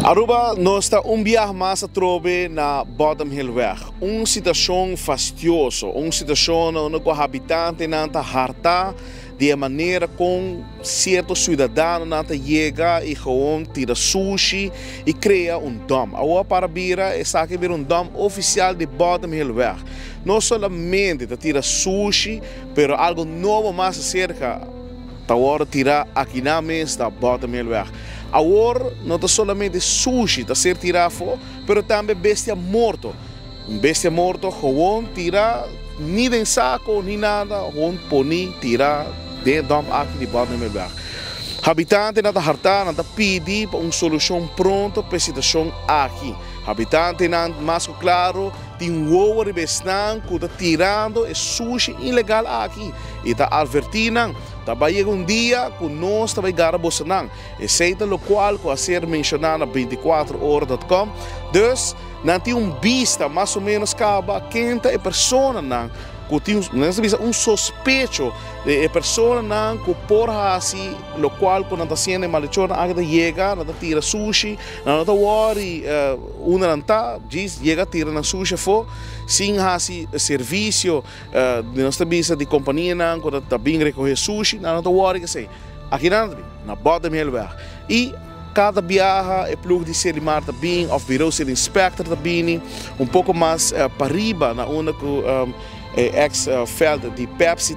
Aruba nós está viagem mais a trove na Bottom Hill Weg. Situação fastidiosa, situação onde o habitante não está harta de maneira com certos cidadãos não chega e gewoon tira sushi e cria dom. Agora para vira é aqui vir dom oficial de Bottom Hill Weg. Não somente tira sushi, mas algo novo mais cerca. Agora tirar aqui na mesa da Bottom Hill Weg. Agora não é somente sushi a ser tirado, mas também bestia morto. Bestia morto, gewoon tirar, nem em saco, nem nada, gewoon poni, tirar dentro aqui de Bottom Hill Weg. Habitante não harta, não pede uma solução pronta para a situação aqui. Habitante não mais claro, tem um bestan que está tirando sushi ilegal aqui. E está advertindo. Também dia que nós também garabos não. Exceto o qual que a ser mencionado na 24horas.com. Dus, não tem vista mais ou menos cada quinta pessoa não. Que tem suspeito de pessoa não que por assim, o qual que não está sendo maldição, ainda chega, não tira sushi, não está worry, não está, diz, chega tira na sushi for, sem assim serviço, de nossa visa de companhia não, quando está bem recolher sushi, não está worry que sei, aqui não, na Bottom Hill Weg. E cada viagem é plug de Selimar também, ou virou ser inspector também, pouco mais para riba, na onda que ex-feld de Pepsi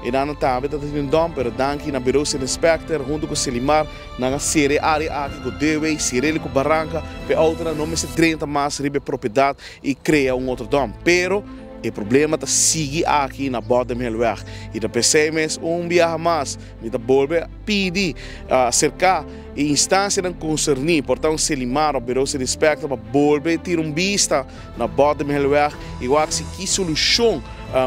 e dan também está tendo dom, pero danki na bureau ser inspector junto com Selimar na série área aqui com Dewey, Sirele com Barranca, pe outra não me se 30 mais ribe propriedade e cria outro dom, pero o problema está sigue aqui na Bottom Hill Weg e da PCMS viagem mais, me está volver pedir cercar e instância não concernir, portanto Selimar o bureau ser inspector para volver ter vista na Bottom Hill Weg e o que solução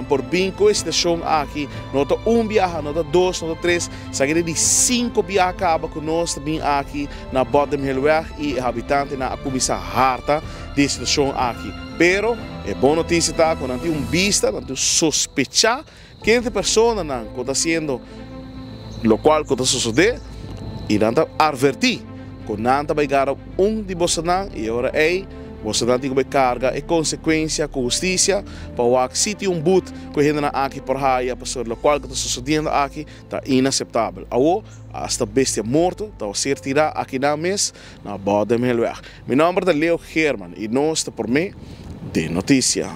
por bem com a situação aqui, nota viagem, nota dois, nota três, saída de 5 viagens acaba com nós também aqui na Bottom Hill Weg e habitante na comissão harta de situação aqui. Pero é boa notícia tá quando tem vista, não tem sospechar que essa pessoa não está sendo lo qual está sucedendo e não está advertir quando não está chegar de você e agora você não tem que carga e consequência com justiça para o se tem boot que ainda aqui por aí a pessoa lo qual está sucedendo aqui está inaceitável. Agora hasta bestia morto está ser tirado aqui na mesa na Bottom Hill Weg. Meu nome é Leo Herman e nós está por mim de notícia.